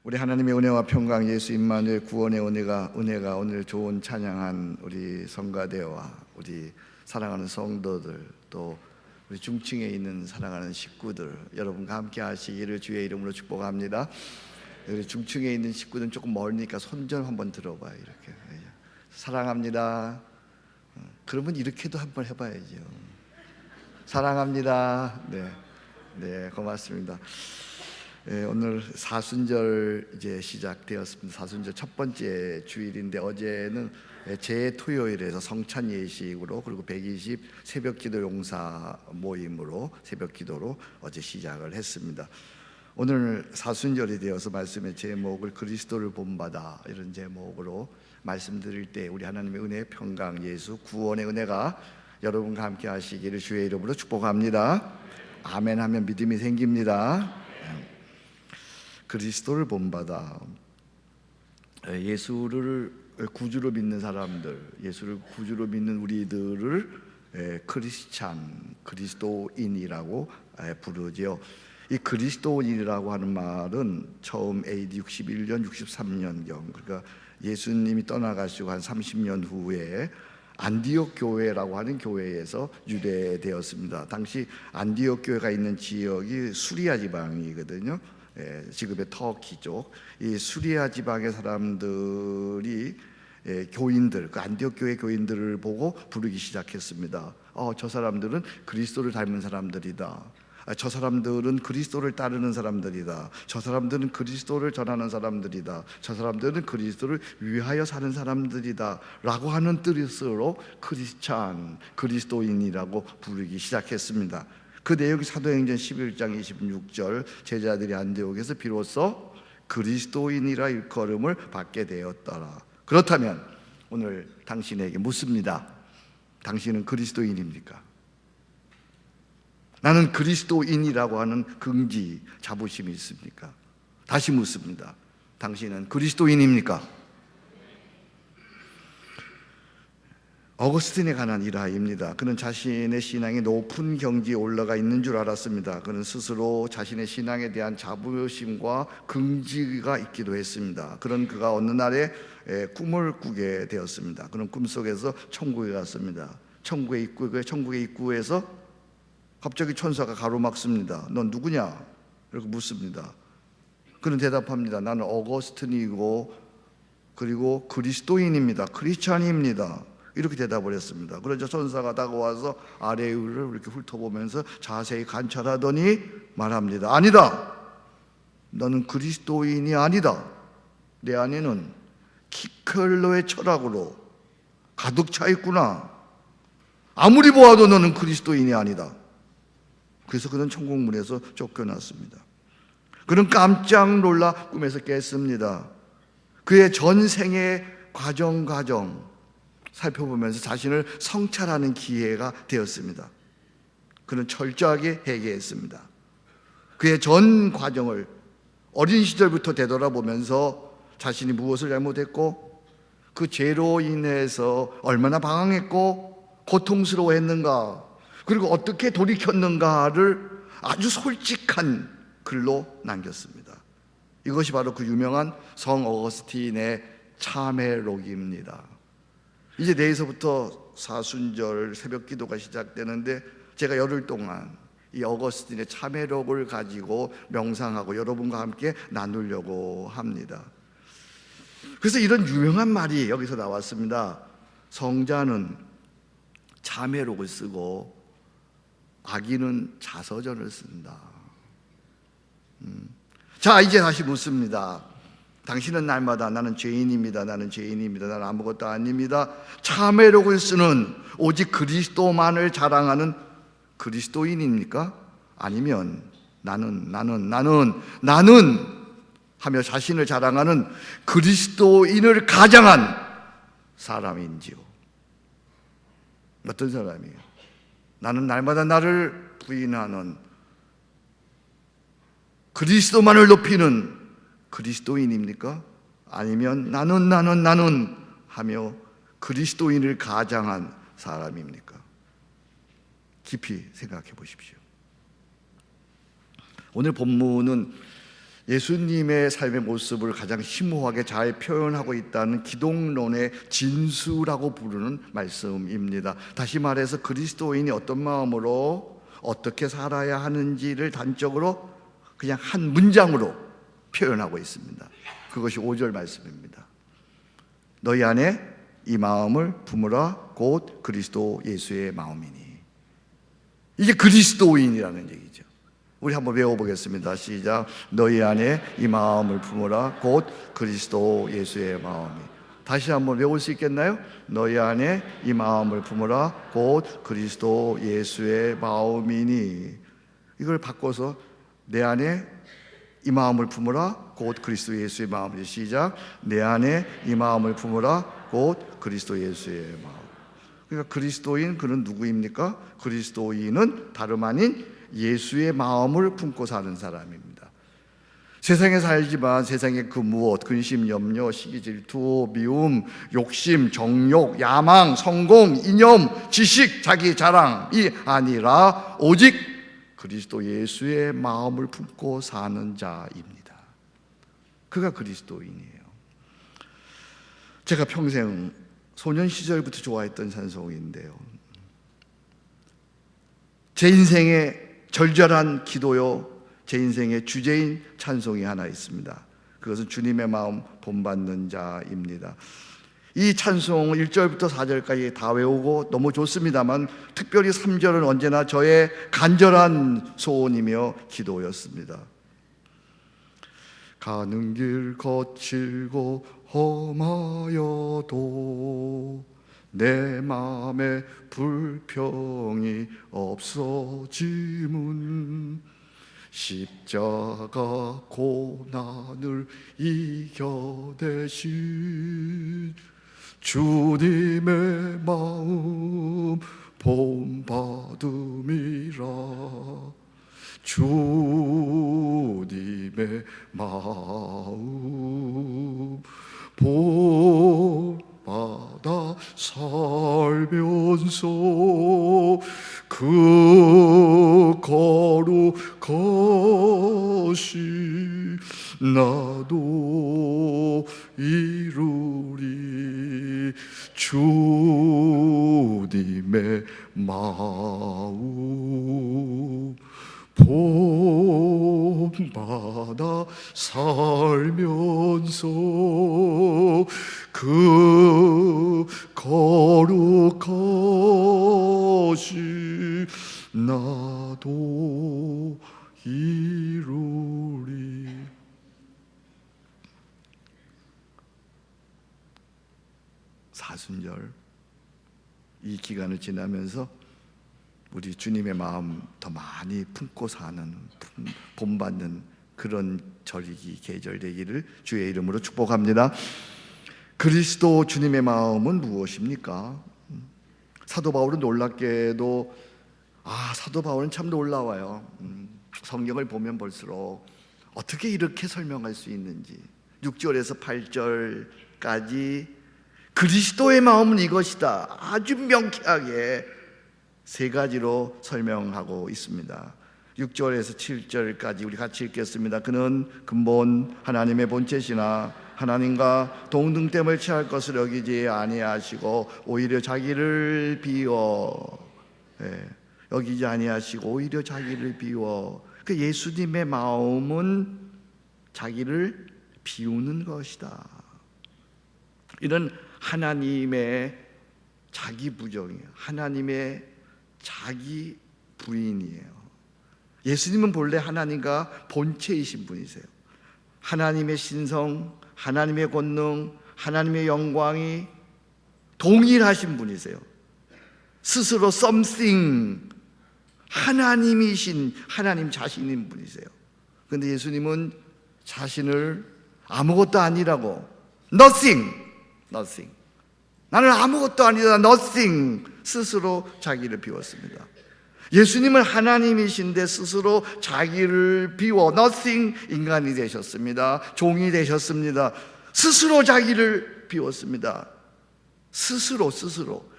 우리 하나님의 은혜와 평강 예수 임마누엘 구원의 은혜가 오늘 좋은 찬양한 우리 성가대와 우리 사랑하는 성도들, 또 우리 중층에 있는 사랑하는 식구들, 여러분과 함께 하시기를 주의 이름으로 축복합니다. 우리 중층에 있는 식구들은 조금 멀으니까 손 좀 한번 들어봐요. 이렇게 사랑합니다. 그러면 이렇게도 한번 해봐야죠. 사랑합니다. 네, 고맙습니다. 오늘 사순절 이제 시작되었습니다. 사순절 첫 번째 주일인데 어제는 제 토요일에서 성찬 예식으로, 그리고 120 새벽기도 용사 모임으로 새벽기도로 어제 시작을 했습니다. 오늘 사순절이 되어서 말씀의 제목을 그리스도를 본받아, 이런 제목으로 말씀드릴 때 우리 하나님의 은혜, 평강, 예수, 구원의 은혜가 여러분과 함께 하시기를 주의 이름으로 축복합니다. 아멘 하면 믿음이 생깁니다. 그리스도를 본받아, 예수를 구주로 믿는 사람들, 예수를 구주로 믿는 우리들을 크리스찬, 그리스도인이라고 부르죠. 이 그리스도인이라고 하는 말은 처음 AD 61년, 63년경, 그러니까 예수님이 떠나가시고 한 30년 후에 안디옥 교회라고 하는 교회에서 유래되었습니다. 당시 안디옥 교회가 있는 지역이 수리아 지방이거든요. 지금의 터키 쪽, 이 수리아 지방의 사람들이 교인들, 그 안디옥 교회 교인들을 보고 부르기 시작했습니다. 저 사람들은 그리스도를 닮은 사람들이다. 저 사람들은 그리스도를 따르는 사람들이다. 저 사람들은 그리스도를 전하는 사람들이다. 저 사람들은 그리스도를 위하여 사는 사람들이다 라고 하는 뜻으로 크리스찬, 그리스도인이라고 부르기 시작했습니다. 그 내용이 사도행전 11장 26절, 제자들이 안디옥에서 비로소 그리스도인이라 일컬음을 받게 되었더라. 그렇다면 오늘 당신에게 묻습니다. 당신은 그리스도인입니까? 나는 그리스도인이라고 하는 긍지, 자부심이 있습니까? 다시 묻습니다. 당신은 그리스도인입니까? 어거스틴에 관한 일화입니다. 그는 자신의 신앙이 높은 경지에 올라가 있는 줄 알았습니다. 그는 스스로 자신의 신앙에 대한 자부심과 긍지가 있기도 했습니다. 그런 그가 어느 날에 꿈을 꾸게 되었습니다. 그는 꿈속에서 천국에 갔습니다. 천국의 입구에서 갑자기 천사가 가로막습니다. 넌 누구냐? 이렇게 묻습니다. 그는 대답합니다. 나는 어거스틴이고 그리고 그리스도인입니다. 크리스찬입니다. 이렇게 대답을 했습니다. 그러자 천사가 다가와서 아래의 위를 이렇게 훑어보면서 자세히 관찰하더니 말합니다. 아니다. 너는 그리스도인이 아니다. 내 안에는 키켈러의 철학으로 가득 차 있구나. 아무리 보아도 너는 그리스도인이 아니다. 그래서 그는 천국문에서 쫓겨났습니다. 그는 깜짝 놀라 꿈에서 깼습니다. 그의 전생의 과정 살펴보면서 자신을 성찰하는 기회가 되었습니다. 그는 철저하게 회개했습니다. 그의 전 과정을 어린 시절부터 되돌아보면서 자신이 무엇을 잘못했고 그 죄로 인해서 얼마나 방황했고 고통스러워했는가, 그리고 어떻게 돌이켰는가를 아주 솔직한 글로 남겼습니다. 이것이 바로 그 유명한 성 어거스틴의 참회록입니다. 이제 내일서부터 사순절 새벽 기도가 시작되는데 제가 열흘 동안 이 어거스틴의 참회록을 가지고 명상하고 여러분과 함께 나누려고 합니다. 그래서 이런 유명한 말이 여기서 나왔습니다. 성자는 참회록을 쓰고 악인은 자서전을 쓴다. 자, 이제 다시 묻습니다. 당신은 날마다 나는 죄인입니다. 나는 아무것도 아닙니다. 참회록을 쓰는 오직 그리스도만을 자랑하는 그리스도인입니까? 아니면 나는 하며 자신을 자랑하는 그리스도인을 가장한 사람인지요? 어떤 사람이에요? 나는 날마다 나를 부인하는, 그리스도만을 높이는 그리스도인입니까? 아니면 나는 하며 그리스도인을 가장한 사람입니까? 깊이 생각해 보십시오. 오늘 본문은 예수님의 삶의 모습을 가장 심오하게 잘 표현하고 있다는 기독론의 진수라고 부르는 말씀입니다. 다시 말해서 그리스도인이 어떤 마음으로 어떻게 살아야 하는지를 단적으로 그냥 한 문장으로 표현하고 있습니다. 그것이 5절 말씀입니다. 너희 안에 이 마음을 품으라 곧 그리스도 예수의 마음이니. 이게 그리스도인이라는 얘기죠. 우리 한번 외워보겠습니다. 시작. 너희 안에 이 마음을 품으라 곧 그리스도 예수의 마음이. 다시 한번 외울 수 있겠나요? 너희 안에 이 마음을 품으라 곧 그리스도 예수의 마음이니. 이걸 바꿔서 내 안에 이 마음을 품으라 곧 그리스도 예수의 마음이니. 시작. 내 안에 이 마음을 품으라 곧 그리스도 예수의 마음. 그러니까 그리스도인, 그는 누구입니까? 그리스도인은 다름 아닌 예수의 마음을 품고 사는 사람입니다. 세상에 살지만 세상의 그 무엇, 근심, 염려, 시기, 질투, 미움, 욕심, 정욕, 야망, 성공, 이념, 지식, 자기 자랑이 아니라 오직 그리스도 예수의 마음을 품고 사는 자입니다. 그가 그리스도인이에요. 제가 평생 소년 시절부터 좋아했던 찬송인데요, 제 인생의 절절한 기도요, 제 인생의 주제인 찬송이 하나 있습니다. 그것은 주님의 마음 본받는 자입니다. 이 찬송 1절부터 4절까지 다 외우고 너무 좋습니다만 특별히 3절은 언제나 저의 간절한 소원이며 기도였습니다. 가는 길 거칠고 험하여도 내 마음에 불평이 없어짐은 십자가 고난을 이겨내신 주님의 마음 본받음이라. 주님의 마음 본받아 살면서 그 거룩하신 나도 이루리. 주님의 마음 본받아 살면서 그 거룩하신 나도 이루리. 사순절 이 기간을 지나면서 우리 주님의 마음 더 많이 품고 사는, 본받는 그런 절기 계절 되기를 주의 이름으로 축복합니다. 그리스도 주님의 마음은 무엇입니까? 사도 바울은 놀랍게도 사도 바울은 참 놀라워요. 성경을 보면 볼수록 어떻게 이렇게 설명할 수 있는지 6절에서 8절까지 그리스도의 마음은 이것이다 아주 명쾌하게 세 가지로 설명하고 있습니다. 6절에서 7절까지 우리 같이 읽겠습니다. 그는 근본 하나님의 본체시나 하나님과 동등됨을 취할 것을 여기지 아니하시고 오히려 자기를 비워 여기지 아니하시고 오히려 자기를 비워. 그 예수님의 마음은 자기를 비우는 것이다. 이런 하나님의 자기 부정이에요. 하나님의 자기 부인이에요. 예수님은 본래 하나님과 본체이신 분이세요. 하나님의 신성, 하나님의 권능, 하나님의 영광이 동일하신 분이세요. 스스로 something, 하나님이신 하나님 자신인 분이세요. 그런데 예수님은 자신을 아무것도 아니라고, nothing, 나는 아무것도 아니다, nothing, 스스로 자기를 비웠습니다. 예수님은 하나님이신데 스스로 자기를 비워 nothing, 인간이 되셨습니다. 종이 되셨습니다. 스스로 자기를 비웠습니다. 스스로.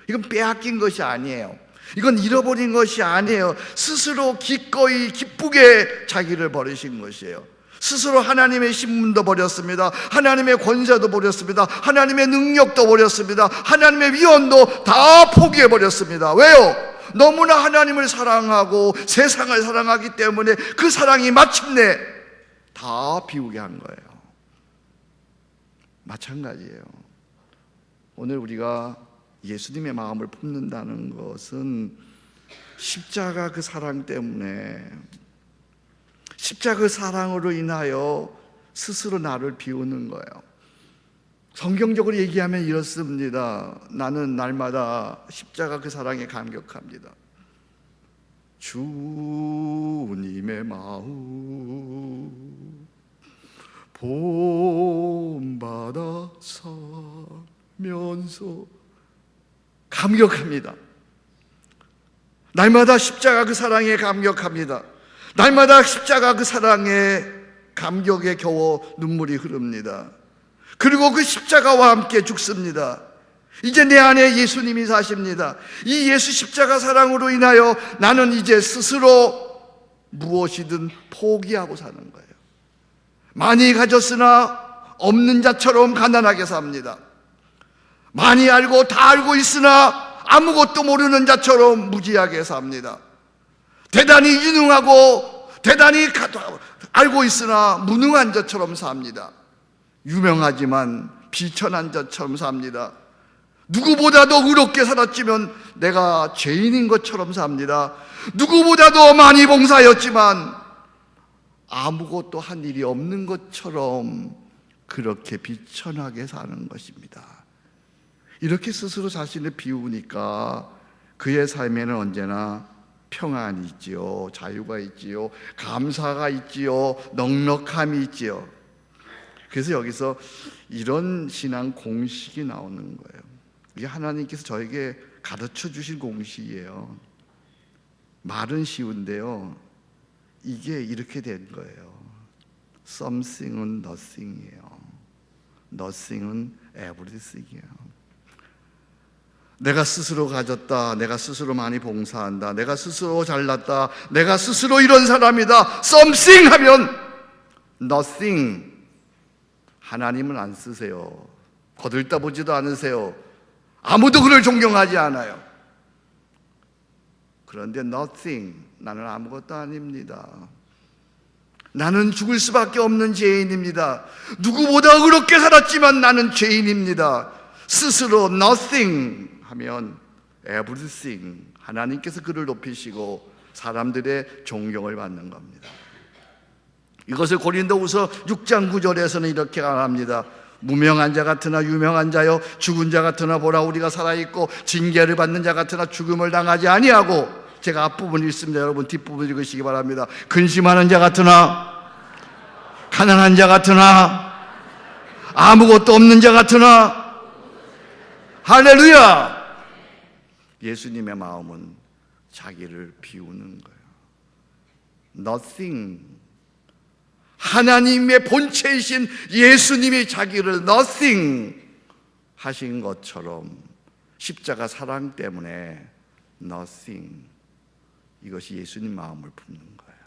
이건 빼앗긴 것이 아니에요. 이건 잃어버린 것이 아니에요. 스스로 기꺼이 기쁘게 자기를 버리신 것이에요. 스스로 하나님의 신분도 버렸습니다. 하나님의 권세도 버렸습니다. 하나님의 능력도 버렸습니다. 하나님의 위엄도 다 포기해버렸습니다. 왜요? 너무나 하나님을 사랑하고 세상을 사랑하기 때문에 그 사랑이 마침내 다 비우게 한 거예요. 마찬가지예요. 오늘 우리가 예수님의 마음을 품는다는 것은 십자가 그 사랑 때문에, 십자가 그 사랑으로 인하여 스스로 나를 비우는 거예요. 성경적으로 얘기하면 이렇습니다. 나는 날마다 십자가 그 사랑에 감격합니다. 주님의 마음 본받아 살면서 감격합니다. 날마다 십자가 그 사랑에 감격합니다. 날마다 십자가 그 사랑에 감격에 겨워 눈물이 흐릅니다. 그리고 그 십자가와 함께 죽습니다. 이제 내 안에 예수님이 사십니다. 이 예수 십자가 사랑으로 인하여 나는 이제 스스로 무엇이든 포기하고 사는 거예요. 많이 가졌으나 없는 자처럼 가난하게 삽니다. 많이 알고 다 알고 있으나 아무것도 모르는 자처럼 무지하게 삽니다. 대단히 유능하고 대단히 알고 있으나 무능한 자처럼 삽니다. 유명하지만 비천한 자처럼 삽니다. 누구보다도 의롭게 살았지만 내가 죄인인 것처럼 삽니다. 누구보다도 많이 봉사하였지만 아무것도 한 일이 없는 것처럼 그렇게 비천하게 사는 것입니다. 이렇게 스스로 자신을 비우니까 그의 삶에는 언제나 평안이 있지요, 자유가 있지요, 감사가 있지요, 넉넉함이 있지요. 그래서 여기서 이런 신앙 공식이 나오는 거예요. 이게 하나님께서 저에게 가르쳐 주신 공식이에요. 말은 쉬운데요, 이게 이렇게 된 거예요. Something은 nothing이에요. Nothing은 everything이에요. 내가 스스로 가졌다, 내가 스스로 많이 봉사한다, 내가 스스로 잘났다, 내가 스스로 이런 사람이다, something 하면 nothing. 하나님은 안 쓰세요. 거들떠 보지도 않으세요. 아무도 그를 존경하지 않아요. 그런데 nothing, 나는 아무것도 아닙니다. 나는 죽을 수밖에 없는 죄인입니다. 누구보다 의롭게 살았지만 나는 죄인입니다. 스스로 nothing 하면 everything, 하나님께서 그를 높이시고 사람들의 존경을 받는 겁니다. 이것을 고린도후서 6장 9절에서는 이렇게 말합니다. 무명한 자 같으나 유명한 자여, 죽은 자 같으나 보라 우리가 살아있고 징계를 받는 자 같으나 죽음을 당하지 아니하고, 제가 앞부분 읽습니다. 여러분 뒷부분 읽으시기 바랍니다. 근심하는 자 같으나, 가난한 자 같으나, 아무것도 없는 자 같으나, 할렐루야! 예수님의 마음은 자기를 비우는 거예요. Nothing. 하나님의 본체이신 예수님이 자기를 nothing 하신 것처럼 십자가 사랑 때문에 nothing, 이것이 예수님 마음을 품는 거예요.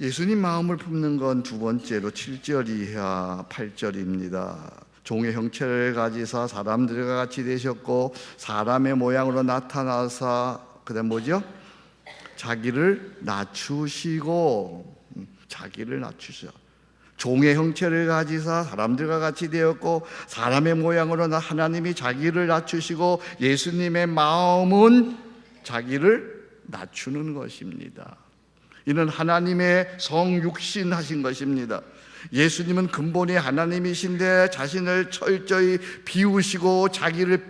예수님 마음을 품는 건 두 번째로 7절 이하 8절입니다. 종의 형체를 가지사 사람들과 같이 되셨고 사람의 모양으로 나타나사, 그다음 뭐죠? 자기를 낮추시고, 자기를 낮추셔. 종의 형체를 가지사 사람들과 같이 되었고 사람의 모양으로 하나님이 자기를 낮추시고, 예수님의 마음은 자기를 낮추는 것입니다. 이는 하나님의 성육신 하신 것입니다. 예수님은 근본이 하나님이신데 자신을 철저히 비우시고 자기를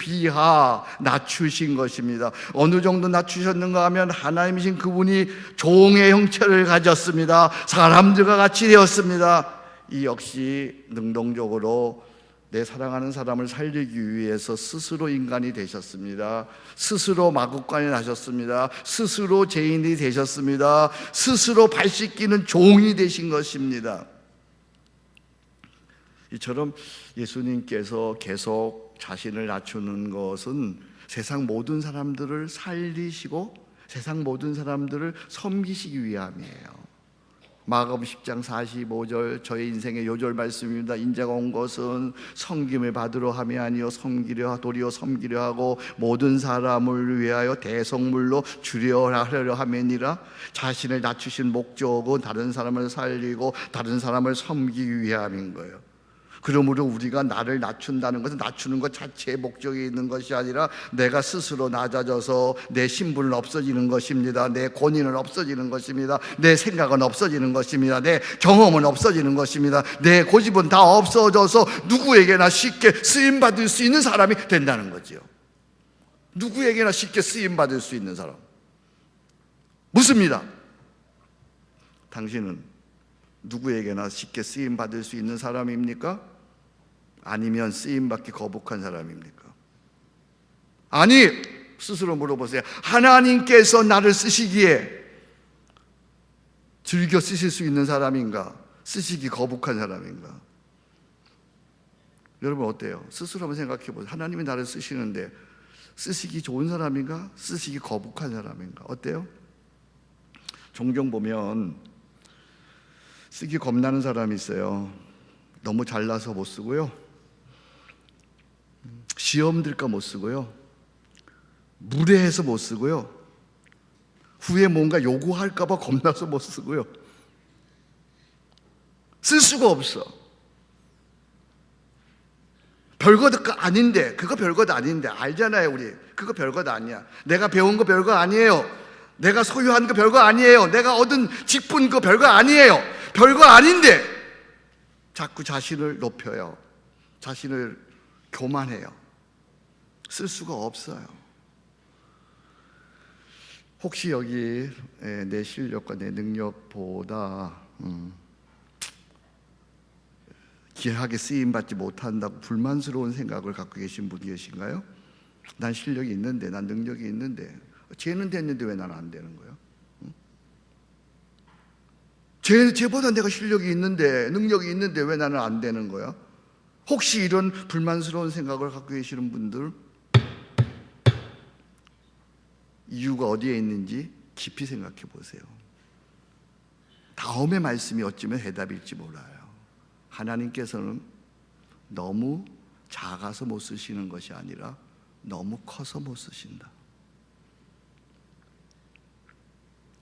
낮추신 것입니다. 어느 정도 낮추셨는가 하면 하나님이신 그분이 종의 형체를 가졌습니다. 사람들과 같이 되었습니다. 이 역시 능동적으로 내 사랑하는 사람을 살리기 위해서 스스로 인간이 되셨습니다. 스스로 마구간이 나셨습니다. 스스로 죄인이 되셨습니다. 스스로 발 씻기는 종이 되신 것입니다. 이처럼 예수님께서 계속 자신을 낮추는 것은 세상 모든 사람들을 살리시고 세상 모든 사람들을 섬기시기 위함이에요. 마가복음 10장 45절 저의 인생의 요절 말씀입니다. 인자가 온 것은 섬김을 받으러 함이 아니요 도리어 섬기려 하고 모든 사람을 위하여 대성물로 주려 하려 함이니라. 자신을 낮추신 목적은 다른 사람을 살리고 다른 사람을 섬기기 위함인 거예요. 그러므로 우리가 나를 낮춘다는 것은 낮추는 것 자체의 목적이 있는 것이 아니라 내가 스스로 낮아져서 내 신분은 없어지는 것입니다. 내 권위는 없어지는 것입니다. 내 생각은 없어지는 것입니다. 내 경험은 없어지는 것입니다. 내 고집은 다 없어져서 누구에게나 쉽게 쓰임받을 수 있는 사람이 된다는 거죠. 누구에게나 쉽게 쓰임받을 수 있는 사람. 묻습니다. 당신은 누구에게나 쉽게 쓰임받을 수 있는 사람입니까? 아니면 쓰임받기 거북한 사람입니까? 아니, 스스로 물어보세요. 하나님께서 나를 쓰시기에 즐겨 쓰실 수 있는 사람인가? 쓰시기 거북한 사람인가? 여러분 어때요? 스스로 한번 생각해 보세요. 하나님이 나를 쓰시는데 쓰시기 좋은 사람인가? 쓰시기 거북한 사람인가? 어때요? 종종 보면 쓰기 겁나는 사람이 있어요. 너무 잘나서 못 쓰고요, 시험 들까 못 쓰고요, 무례해서 못 쓰고요, 후에 뭔가 요구할까 봐 겁나서 못 쓰고요. 쓸 수가 없어. 별것 아닌데, 그거 별것 아닌데 알잖아요. 우리 그거 별것 아니야. 내가 배운 거 별거 아니에요. 내가 소유한 거 별거 아니에요. 내가 얻은 직분 거 별거 아니에요. 별거 아닌데 자꾸 자신을 높여요. 자신을 교만해요. 쓸 수가 없어요. 혹시 여기 내 실력과 내 능력보다 귀하게 쓰임받지 못한다고 불만스러운 생각을 갖고 계신 분이 계신가요? 난 실력이 있는데, 난 능력이 있는데, 쟤는 됐는데 왜 나는 안 되는 거야? 쟤보다 내가 실력이 있는데, 능력이 있는데 왜 나는 안 되는 거야? 혹시 이런 불만스러운 생각을 갖고 계시는 분들, 이유가 어디에 있는지 깊이 생각해 보세요. 다음의 말씀이 어쩌면 해답일지 몰라요. 하나님께서는 너무 작아서 못 쓰시는 것이 아니라 너무 커서 못 쓰신다.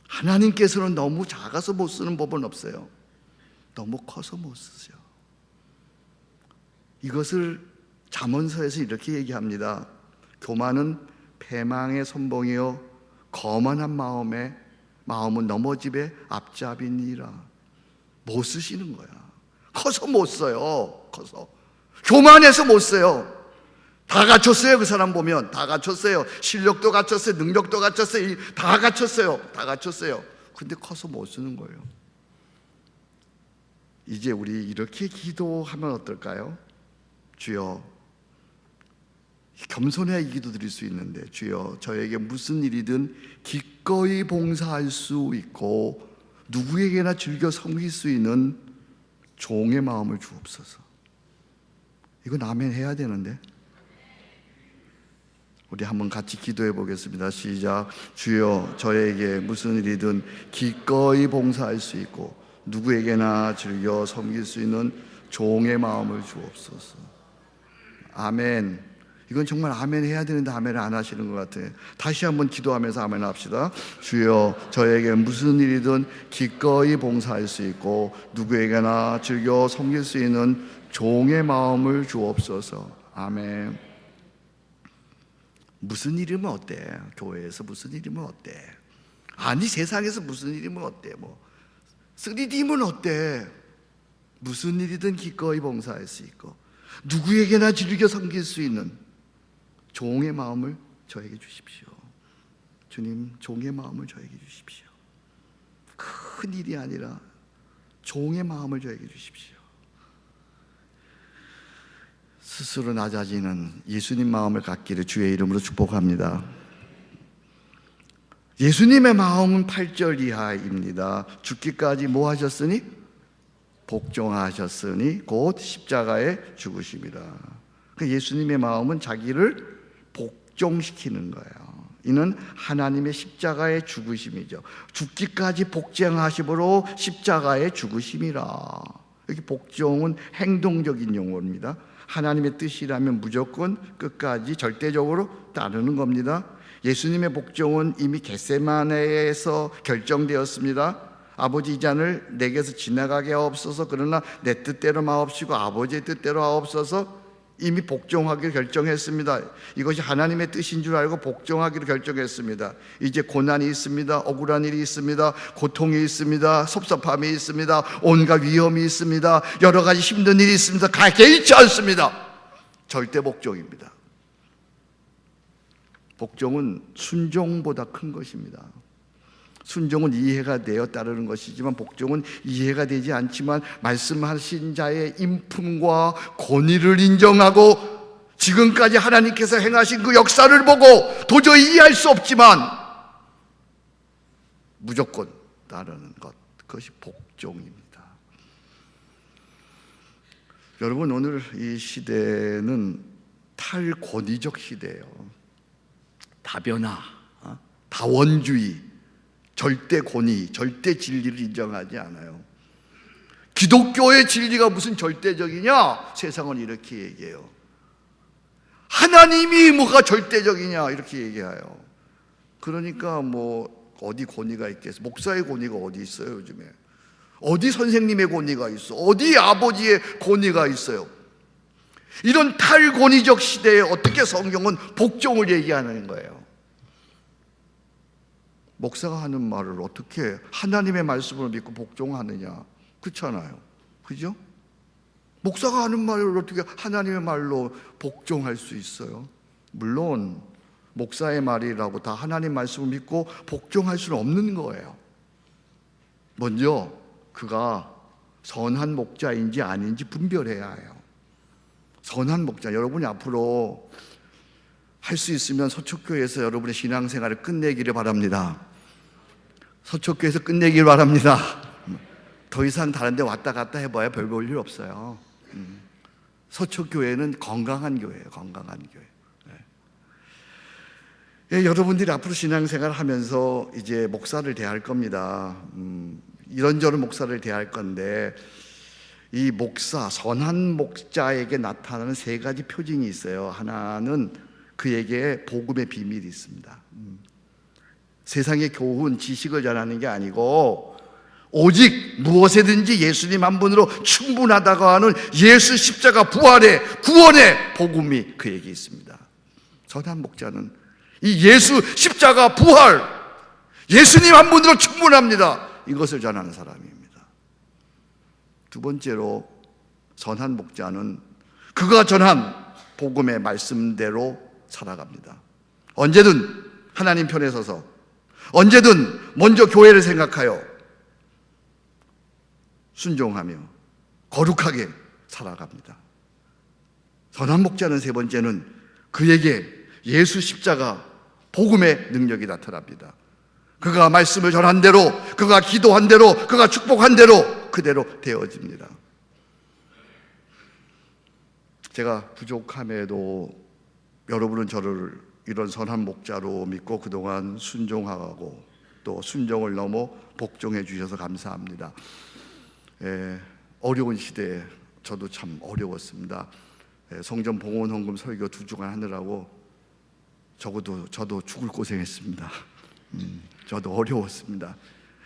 하나님께서는 너무 작아서 못 쓰는 법은 없어요. 너무 커서 못 쓰죠. 이것을 잠언서에서 이렇게 얘기합니다. 교만은 패망의 선봉이요 거만한 마음은 넘어집의 앞잡이니라. 못 쓰시는 거야. 커서 못 써요. 커서 교만해서 못 써요. 다 갖췄어요. 그 사람 보면 다 갖췄어요. 실력도 갖췄어요. 능력도 갖췄어요. 다 갖췄어요. 다 갖췄어요. 근데 커서 못 쓰는 거예요. 이제 우리 이렇게 기도하면 어떨까요? 주여, 겸손해야 이 기도 드릴 수 있는데, 주여 저에게 무슨 일이든 기꺼이 봉사할 수 있고 누구에게나 즐겨 섬길 수 있는 종의 마음을 주옵소서. 이건 아멘 해야 되는데. 우리 한번 같이 기도해 보겠습니다. 시작. 주여 저에게 무슨 일이든 기꺼이 봉사할 수 있고 누구에게나 즐겨 섬길 수 있는 종의 마음을 주옵소서. 아멘. 이건 정말 아멘 해야 되는데 아멘을 안 하시는 것 같아요. 다시 한번 기도하면서 아멘 합시다. 주여 저에게 무슨 일이든 기꺼이 봉사할 수 있고 누구에게나 즐겨 섬길 수 있는 종의 마음을 주옵소서. 아멘. 무슨 일이면 어때? 교회에서 무슨 일이면 어때? 아니 세상에서 무슨 일이면 어때? 뭐 3D면 어때? 무슨 일이든 기꺼이 봉사할 수 있고 누구에게나 즐겨 섬길 수 있는 종의 마음을 저에게 주십시오. 주님, 종의 마음을 저에게 주십시오. 큰 일이 아니라 종의 마음을 저에게 주십시오. 스스로 낮아지는 예수님 마음을 갖기를 주의 이름으로 축복합니다. 예수님의 마음은 8절 이하입니다. 죽기까지 뭐 하셨으니? 복종하셨으니 곧 십자가에 죽으심이라. 예수님의 마음은 자기를 복종시키는 거예요. 이는 하나님의 십자가의 죽으심이죠. 죽기까지 복종하심으로 십자가의 죽으심이라. 여기 복종은 행동적인 용어입니다. 하나님의 뜻이라면 무조건 끝까지 절대적으로 따르는 겁니다. 예수님의 복종은 이미 겟세마네에서 결정되었습니다. 아버지, 이 잔을 내게서 지나가게 하옵소서. 그러나 내 뜻대로 마옵시고 아버지의 뜻대로 하옵소서. 이미 복종하기를 결정했습니다. 이것이 하나님의 뜻인 줄 알고 복종하기를 결정했습니다. 이제 고난이 있습니다. 억울한 일이 있습니다. 고통이 있습니다. 섭섭함이 있습니다. 온갖 위험이 있습니다. 여러 가지 힘든 일이 있습니다. 개의치 않습니다. 절대 복종입니다. 복종은 순종보다 큰 것입니다. 순종은 이해가 되어 따르는 것이지만 복종은 이해가 되지 않지만 말씀하신 자의 인품과 권위를 인정하고 지금까지 하나님께서 행하신 그 역사를 보고 도저히 이해할 수 없지만 무조건 따르는 것, 그것이 복종입니다. 여러분, 오늘 이 시대는 탈권위적 시대예요. 다변화, 다원주의, 절대 권위, 절대 진리를 인정하지 않아요. 기독교의 진리가 무슨 절대적이냐? 세상은 이렇게 얘기해요. 하나님이 뭐가 절대적이냐? 이렇게 얘기해요. 그러니까 뭐 어디 권위가 있겠어? 목사의 권위가 어디 있어요, 요즘에? 어디 선생님의 권위가 있어? 어디 아버지의 권위가 있어요? 이런 탈권위적 시대에 어떻게 성경은 복종을 얘기하는 거예요? 목사가 하는 말을 어떻게 하나님의 말씀을 믿고 복종하느냐? 그렇잖아요. 그죠? 목사가 하는 말을 어떻게 하나님의 말로 복종할 수 있어요? 물론 목사의 말이라고 다 하나님 말씀을 믿고 복종할 수는 없는 거예요. 먼저 그가 선한 목자인지 아닌지 분별해야 해요. 선한 목자, 여러분이 앞으로 할 수 있으면 서초교회에서 여러분의 신앙생활을 끝내기를 바랍니다. 서초교회에서 끝내기를 바랍니다. 더 이상 다른 데 왔다 갔다 해봐야 별 볼 일 없어요. 서초교회는 건강한 교회예요. 건강한 교회. 예, 여러분들이 앞으로 신앙생활을 하면서 이제 목사를 대할 겁니다. 이런저런 목사를 대할 건데 이 목사, 선한 목자에게 나타나는 세 가지 표징이 있어요. 하나는 그에게 복음의 비밀이 있습니다. 세상의 교훈, 지식을 전하는 게 아니고 오직 무엇에든지 예수님 한 분으로 충분하다고 하는 예수 십자가 부활의 구원의 복음이 그에게 있습니다. 선한 목자는 이 예수 십자가 부활, 예수님 한 분으로 충분합니다. 이것을 전하는 사람입니다. 두 번째로 선한 목자는 그가 전한 복음의 말씀대로 살아갑니다. 언제든 하나님 편에 서서, 언제든 먼저 교회를 생각하여 순종하며 거룩하게 살아갑니다. 선한 목자는 세 번째는 그에게 예수 십자가 복음의 능력이 나타납니다. 그가 말씀을 전한 대로, 그가 기도한 대로, 그가 축복한 대로 그대로 되어집니다. 제가 부족함에도 여러분은 저를 이런 선한 목자로 믿고 그동안 순종하고 또 순종을 넘어 복종해 주셔서 감사합니다. 어려운 시대에 저도 참 어려웠습니다. 성전 봉헌 헌금 설교 2주간 하느라고 저도 죽을 고생했습니다. 저도 어려웠습니다.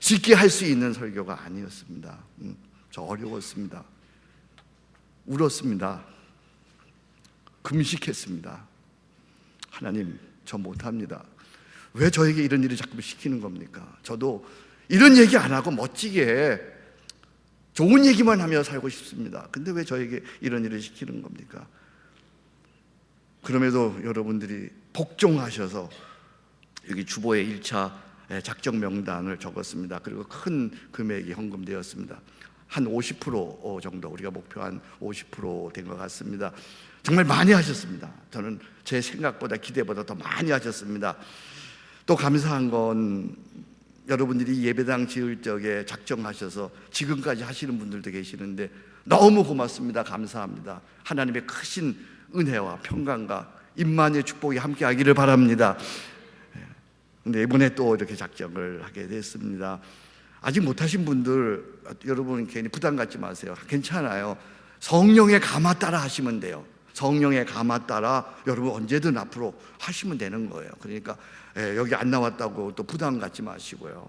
쉽게 할 수 있는 설교가 아니었습니다. 저 어려웠습니다. 울었습니다. 금식했습니다. 하나님, 저 못합니다. 왜 저에게 이런 일을 자꾸 시키는 겁니까? 저도 이런 얘기 안 하고 멋지게 좋은 얘기만 하며 살고 싶습니다. 근데 왜 저에게 이런 일을 시키는 겁니까? 그럼에도 여러분들이 복종하셔서 여기 주보에 1차 작정 명단을 적었습니다. 그리고 큰 금액이 헌금되었습니다. 한 50% 정도, 우리가 목표한 50% 된 것 같습니다. 정말 많이 하셨습니다. 저는 제 생각보다, 기대보다 더 많이 하셨습니다. 또 감사한 건 여러분들이 예배당 지을 적에 작정하셔서 지금까지 하시는 분들도 계시는데 너무 고맙습니다. 감사합니다. 하나님의 크신 은혜와 평강과 임만의 축복이 함께 하기를 바랍니다. 근데 이번에 또 이렇게 작정을 하게 됐습니다. 아직 못하신 분들, 여러분 괜히 부담 갖지 마세요. 괜찮아요. 성령의 감화 따라 하시면 돼요. 성령의 감화 따라 여러분 언제든 앞으로 하시면 되는 거예요. 그러니까 여기 안 나왔다고 또 부담 갖지 마시고요.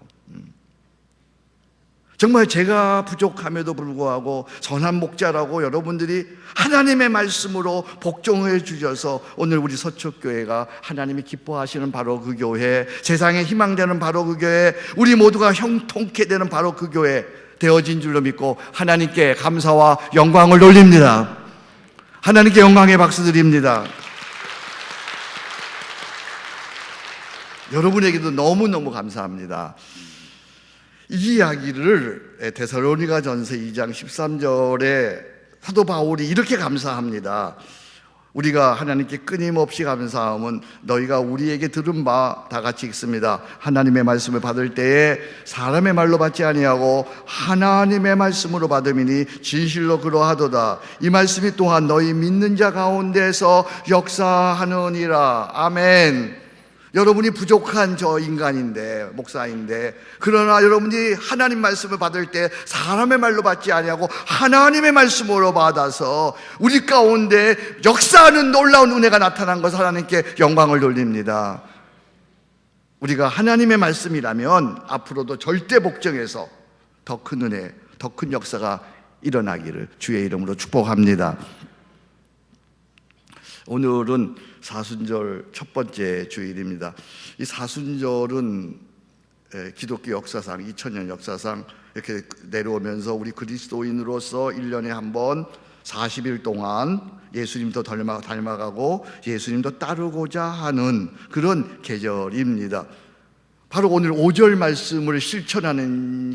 정말 제가 부족함에도 불구하고 선한 목자라고 여러분들이 하나님의 말씀으로 복종해 주셔서 오늘 우리 서초교회가 하나님이 기뻐하시는 바로 그 교회, 세상에 희망되는 바로 그 교회, 우리 모두가 형통케 되는 바로 그 교회 되어진 줄로 믿고 하나님께 감사와 영광을 돌립니다. 하나님께 영광의 박수 드립니다. 여러분에게도 너무너무 감사합니다. 이 이야기를 데살로니가전서 2장 13절에 사도 바울이 이렇게 감사합니다. 우리가 하나님께 끊임없이 감사함은 너희가 우리에게 들은 바 다 같이 읽습니다. 하나님의 말씀을 받을 때에 사람의 말로 받지 아니하고 하나님의 말씀으로 받음이니 진실로 그러하도다. 이 말씀이 또한 너희 믿는 자 가운데서 역사하느니라. 아멘. 여러분이 부족한 저 인간인데, 목사인데, 그러나 여러분이 하나님 말씀을 받을 때 사람의 말로 받지 아니하고 하나님의 말씀으로 받아서 우리 가운데 역사하는 놀라운 은혜가 나타난 것을 하나님께 영광을 돌립니다. 우리가 하나님의 말씀이라면 앞으로도 절대 복종해서 더 큰 은혜, 더 큰 역사가 일어나기를 주의 이름으로 축복합니다. 오늘은 사순절 첫 번째 주일입니다. 이 사순절은 기독교 역사상, 2000년 역사상 이렇게 내려오면서 우리 그리스도인으로서 1년에 한 번 40일 동안 예수님도 닮아가고 예수님도 따르고자 하는 그런 계절입니다. 바로 오늘 5절 말씀을 실천하는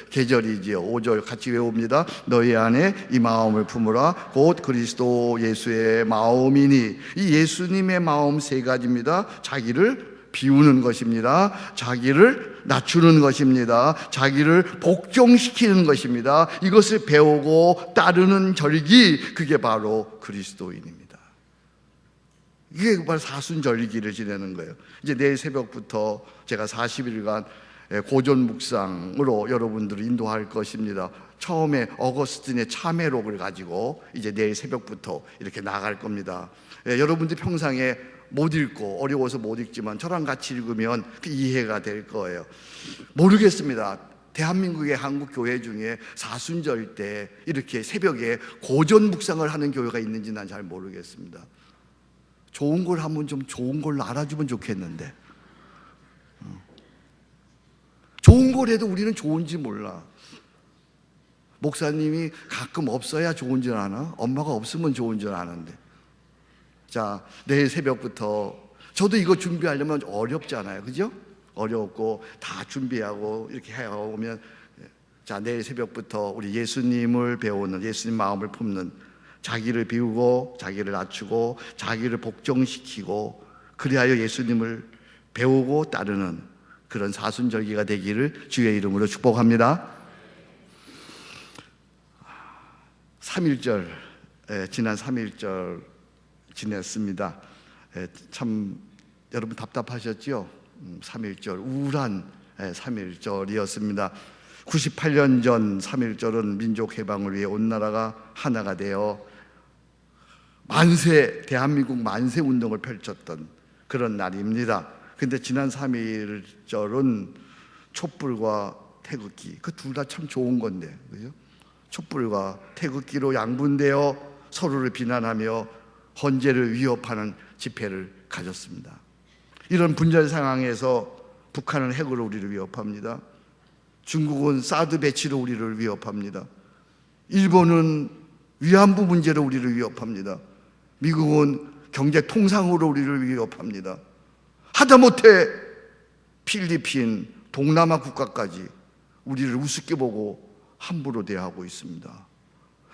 계절이지요. 5절 같이 외웁니다. 너희 안에 이 마음을 품으라. 곧 그리스도 예수의 마음이니. 이 예수님의 마음 세 가지입니다. 자기를 비우는 것입니다. 자기를 낮추는 것입니다. 자기를 복종시키는 것입니다. 이것을 배우고 따르는 절기, 그게 바로 그리스도인입니다. 이게 바로 사순절기를 지내는 거예요. 이제 내일 새벽부터 제가 40일간 고전 묵상으로 여러분들을 인도할 것입니다. 처음에 어거스틴의 참회록을 가지고 이제 내일 새벽부터 이렇게 나갈 겁니다. 여러분들 평상에 못 읽고 어려워서 못 읽지만 저랑 같이 읽으면 이해가 될 거예요. 모르겠습니다. 대한민국의 한국 교회 중에 사순절 때 이렇게 새벽에 고전 묵상을 하는 교회가 있는지 난 잘 모르겠습니다. 좋은 걸 하면 좀 좋은 걸로 알아주면 좋겠는데, 좋은 걸 해도 우리는 좋은지 몰라. 목사님이 가끔 없어야 좋은 줄 아나? 엄마가 없으면 좋은 줄 아는데. 자, 내일 새벽부터 저도 이거 준비하려면 어렵잖아요, 그죠? 어렵고 다 준비하고 이렇게 해오면, 자, 내일 새벽부터 우리 예수님을 배우는, 예수님 마음을 품는, 자기를 비우고 자기를 낮추고 자기를 복종시키고 그리하여 예수님을 배우고 따르는 그런 사순절기가 되기를 주의 이름으로 축복합니다. 3.1절, 지난 3.1절 지냈습니다. 참 여러분 답답하셨죠? 3.1절 우울한 3.1절이었습니다. 98년 전 3.1절은 민족 해방을 위해 온 나라가 하나가 되어 대한민국 만세 운동을 펼쳤던 그런 날입니다. 근데 지난 3.1절은 촛불과 태극기, 그 둘 다 참 좋은 건데, 그죠? 촛불과 태극기로 양분되어 서로를 비난하며 헌재를 위협하는 집회를 가졌습니다. 이런 분열 상황에서 북한은 핵으로 우리를 위협합니다. 중국은 사드 배치로 우리를 위협합니다. 일본은 위안부 문제로 우리를 위협합니다. 미국은 경제 통상으로 우리를 위협합니다. 하다못해 필리핀, 동남아 국가까지 우리를 우습게 보고 함부로 대하고 있습니다.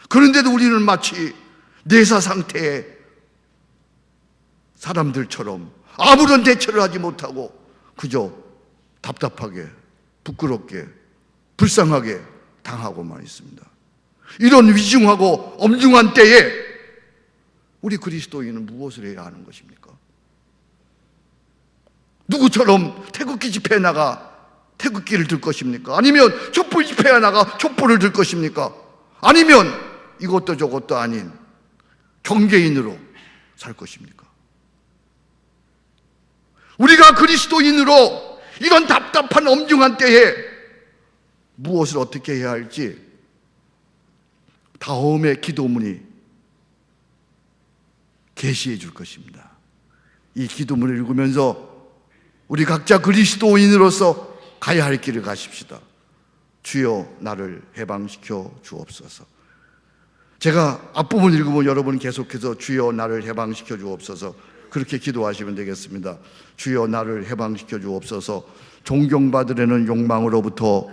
그런데도 우리는 마치 내사 상태의 사람들처럼 아무런 대처를 하지 못하고 그저 답답하게, 부끄럽게, 불쌍하게 당하고만 있습니다. 이런 위중하고 엄중한 때에 우리 그리스도인은 무엇을 해야 하는 것입니까? 누구처럼 태극기 집회에 나가 태극기를 들 것입니까? 아니면 촛불 집회에 나가 촛불을 들 것입니까? 아니면 이것도 저것도 아닌 경계인으로 살 것입니까? 우리가 그리스도인으로 이런 답답한 엄중한 때에 무엇을 어떻게 해야 할지 다음의 기도문이 계시해 줄 것입니다. 이 기도문을 읽으면서 우리 각자 그리스도인으로서 가야 할 길을 가십시다. 주여 나를 해방시켜 주옵소서. 제가 앞부분 읽으면 여러분 계속해서 주여 나를 해방시켜 주옵소서 그렇게 기도하시면 되겠습니다. 주여 나를 해방시켜 주옵소서. 존경받으려는 욕망으로부터,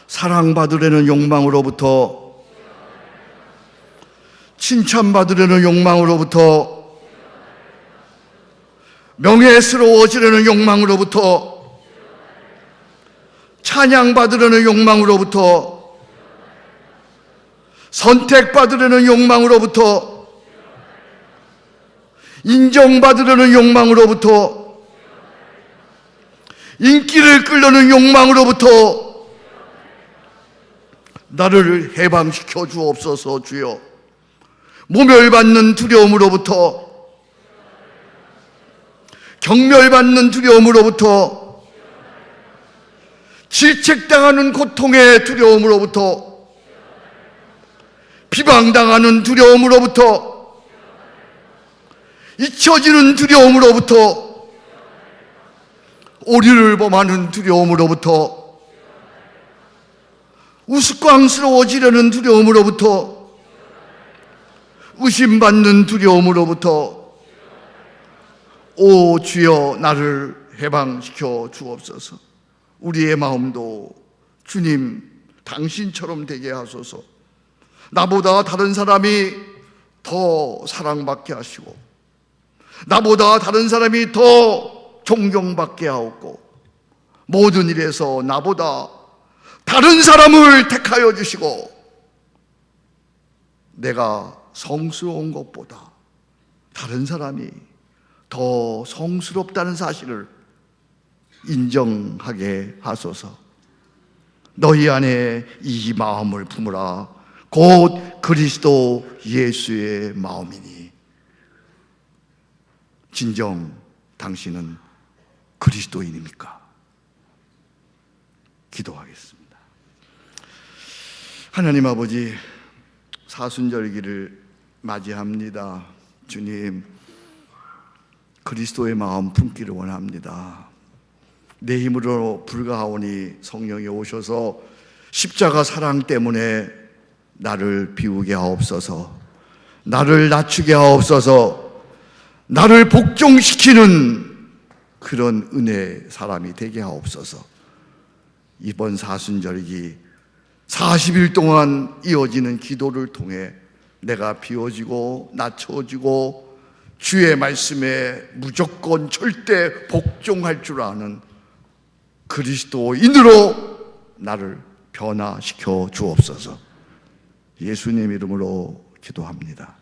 사랑받으려는 욕망으로부터, 칭찬받으려는 욕망으로부터, 명예스러워지려는 욕망으로부터, 찬양받으려는 욕망으로부터, 선택받으려는 욕망으로부터, 인정받으려는 욕망으로부터, 인기를 끌려는 욕망으로부터 나를 해방시켜 주옵소서. 주여 모멸받는 두려움으로부터, 경멸받는 두려움으로부터, 질책당하는 고통의 두려움으로부터, 비방당하는 두려움으로부터, 잊혀지는 두려움으로부터, 오류를 범하는 두려움으로부터, 우스꽝스러워지려는 두려움으로부터, 의심받는 두려움으로부터, 오 주여 나를 해방시켜 주옵소서. 우리의 마음도 주님 당신처럼 되게 하소서. 나보다 다른 사람이 더 사랑받게 하시고, 나보다 다른 사람이 더 존경받게 하옵고, 모든 일에서 나보다 다른 사람을 택하여 주시고, 내가 성스러운 것보다 다른 사람이 더 성스럽다는 사실을 인정하게 하소서. 너희 안에 이 마음을 품으라. 곧 그리스도 예수의 마음이니. 진정 당신은 그리스도인입니까? 기도하겠습니다. 하나님 아버지, 사순절기를 맞이합니다. 주님, 그리스도의 마음 품기를 원합니다. 내 힘으로 불가하오니 성령이 오셔서 십자가 사랑 때문에 나를 비우게 하옵소서. 나를 낮추게 하옵소서. 나를 복종시키는 그런 은혜의 사람이 되게 하옵소서. 이번 사순절기 40일 동안 이어지는 기도를 통해 내가 비워지고 낮춰지고 주의 말씀에 무조건 절대 복종할 줄 아는 그리스도인으로 나를 변화시켜 주옵소서. 예수님 이름으로 기도합니다.